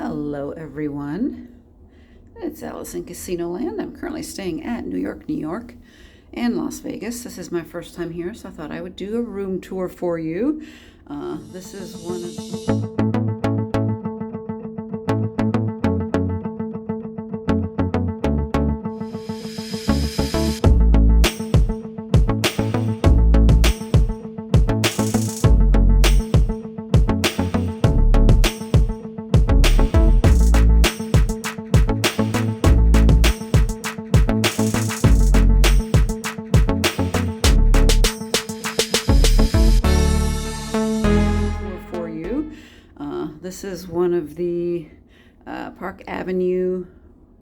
Hello everyone, it's Alice in Casinoland. I'm currently staying at New York, and Las Vegas. This is my first time here, so I thought I would do a room tour for you. This is one of... This is one of the Park Avenue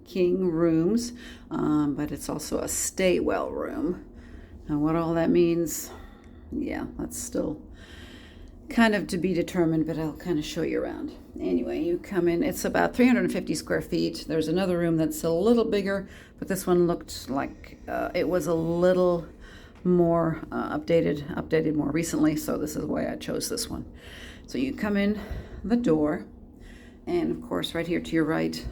King rooms, but it's also a stay well room. Now what all that means, yeah, that's still kind of to be determined, but I'll kind of show you around. Anyway, you come in, it's about 350 square feet. There's another room that's a little bigger, but this one looked like it was a little more updated more recently, so this is why I chose this one. So you come in the door, and of course right here to your right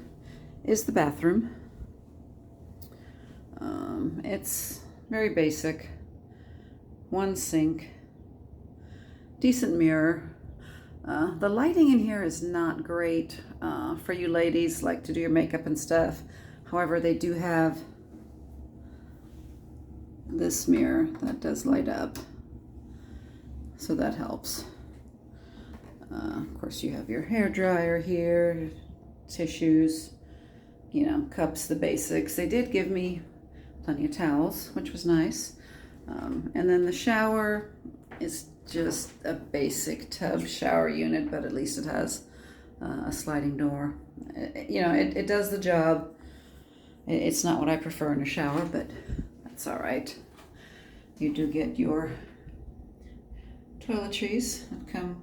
is the bathroom. It's very basic. One sink, decent mirror. The lighting in here is not great for you ladies like to do your makeup and stuff. However, they do have this mirror that does light up, so that helps. Of course, you have your hair dryer here, tissues, you know, cups, the basics. They did give me plenty of towels, which was nice. And then the shower is just a basic tub shower unit, but at least it has a sliding door. You know, it does the job. It's not what I prefer in a shower, but that's all right. You do get your toiletries that come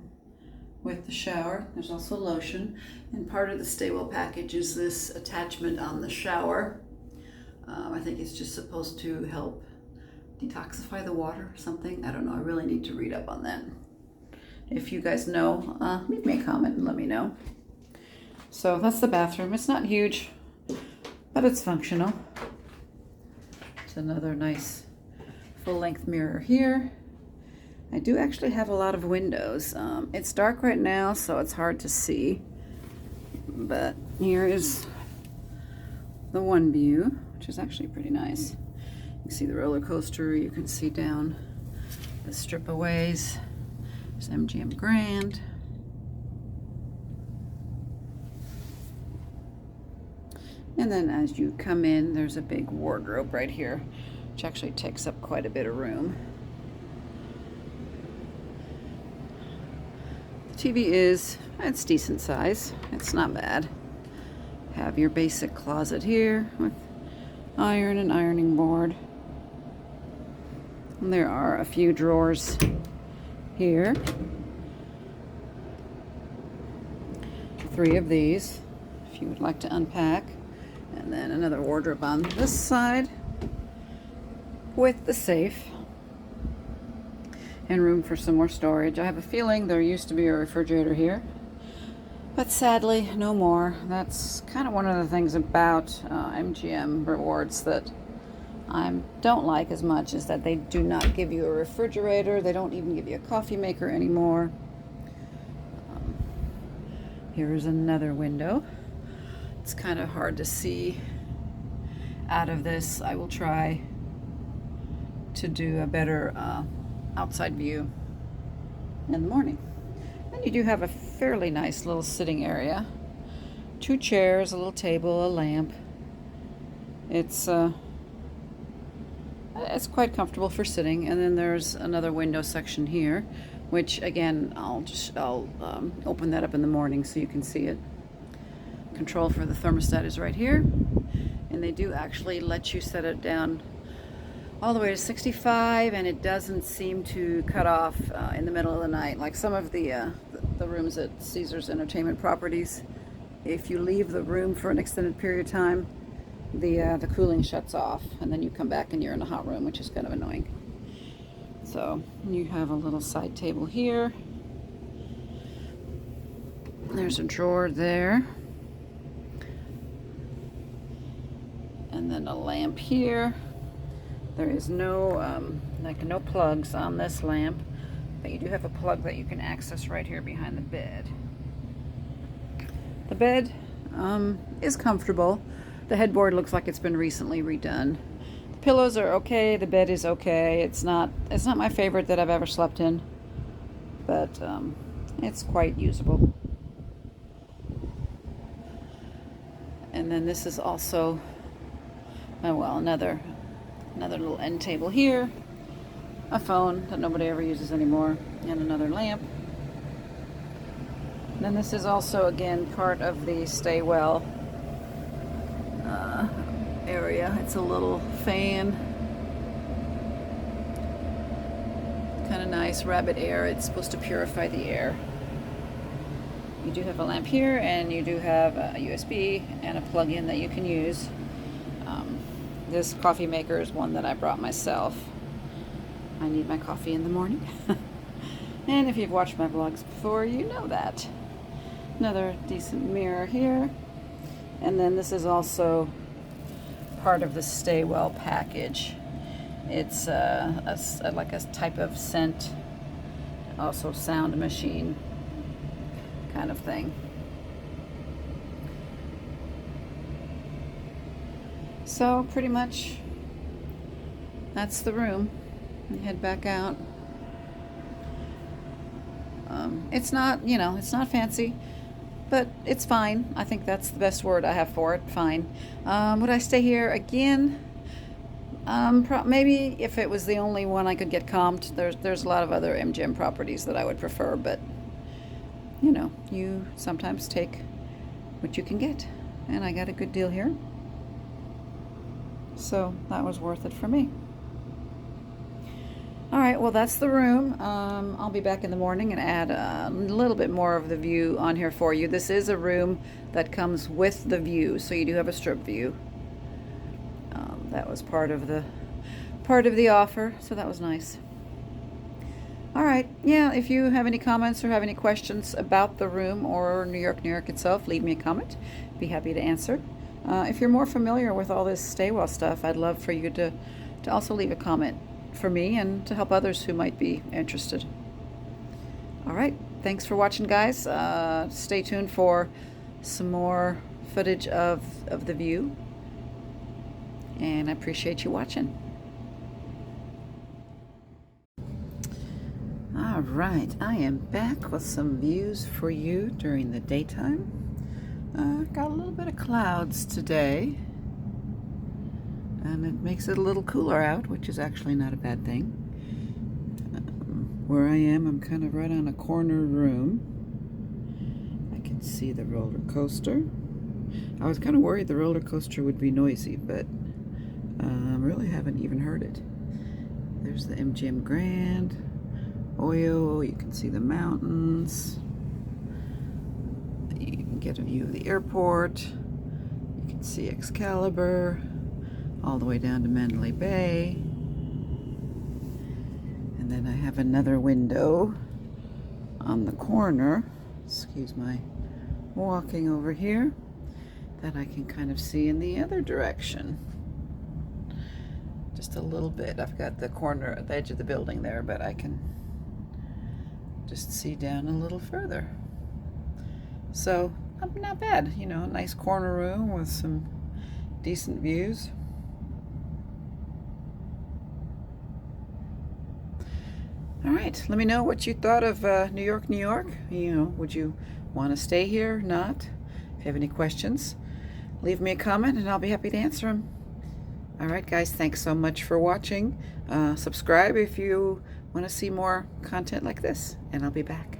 with the shower. There's also lotion, and part of the Stay Well package is this attachment on the shower. I think it's just supposed to help detoxify the water or something. I don't know. I really need to read up on that. If you guys know, leave me a comment and let me know. So that's the bathroom. It's not huge, but it's functional. It's another nice full-length mirror here. I do actually have a lot of windows. It's dark right now, so it's hard to see. But here is the one view, which is actually pretty nice. You can see the roller coaster. You can see down the strip of ways. There's MGM Grand. And then as you come in, there's a big wardrobe right here, which actually takes up quite a bit of room. TV it's decent size. It's not bad. Have your basic closet here with iron and ironing board. And there are a few drawers here. 3 of these, if you would like to unpack. And then another wardrobe on this side with the safe. And room for some more storage. I have a feeling there used to be a refrigerator here, but sadly no more. That's kind of one of the things about MGM Rewards that I don't like as much, is that they do not give you a refrigerator. They don't even give you a coffee maker anymore. Here's another window. It's kind of hard to see out of this. I will try to do a better outside view in the morning. And you do have a fairly nice little sitting area. 2 chairs, a little table, a lamp. It's quite comfortable for sitting. And then there's another window section here, which again I'll open that up in the morning so you can see it. Control for the thermostat is right here, and they do actually let you set it down all the way to 65, and it doesn't seem to cut off in the middle of the night like some of the rooms at Caesars Entertainment Properties. If you leave the room for an extended period of time, the cooling shuts off, and then you come back and you're in a hot room, which is kind of annoying. So you have a little side table here. There's a drawer there. And then a lamp here. There is no, no plugs on this lamp, but you do have a plug that you can access right here behind the bed. The bed is comfortable. The headboard looks like it's been recently redone. The pillows are okay. The bed is okay. It's not my favorite that I've ever slept in, but it's quite usable. And then this is also, well, another little end table here, a phone that nobody ever uses anymore, and another lamp. And then this is also, again, part of the stay well area. It's a little fan, kind of nice, rabbit air. It's supposed to purify the air. You do have a lamp here, and you do have a USB and a plug-in that you can use. This coffee maker is one that I brought myself. I need my coffee in the morning. And if you've watched my vlogs before, you know that. Another decent mirror here. And then this is also part of the Stay Well package. It's like a type of scent, also sound machine kind of thing. So pretty much that's the room. Head back out. It's not, it's not fancy, but it's fine. I think that's the best word I have for it. Fine. Would I stay here again? Maybe if it was the only one I could get comped. There's a lot of other MGM properties that I would prefer, but you sometimes take what you can get, and I got a good deal here. So that was worth it for me. All right, well, that's the room. I'll be back in the morning and add a little bit more of the view on here for you. This is a room that comes with the view, so you do have a strip view. That was part of the offer, so that was nice. All right, yeah, if you have any comments or have any questions about the room or New York itself, leave me a comment. Be happy to answer. If you're more familiar with all this Stay Well stuff, I'd love for you to also leave a comment for me and to help others who might be interested. All right, thanks for watching, guys. Stay tuned for some more footage of the view, and I appreciate you watching. All right, I am back with some views for you during the daytime. Got a little bit of clouds today, and it makes it a little cooler out, which is actually not a bad thing. Where I am, I'm kind of right on a corner room. I can see the roller coaster. I was kind of worried the roller coaster would be noisy, but I really haven't even heard it. There's the MGM Grand, Oyo, you can see the mountains. You can get a view of the airport. You can see Excalibur all the way down to Mandalay Bay. And then I have another window on the corner, excuse my walking over here, that I can kind of see in the other direction. Just a little bit. I've got the corner at the edge of the building there, but I can just see down a little further. So, not bad, a nice corner room with some decent views. All right, let me know what you thought of New York. Would you want to stay here? Not? If you have any questions, leave me a comment and I'll be happy to answer them. All right, guys, thanks so much for watching. Subscribe if you want to see more content like this, and I'll be back.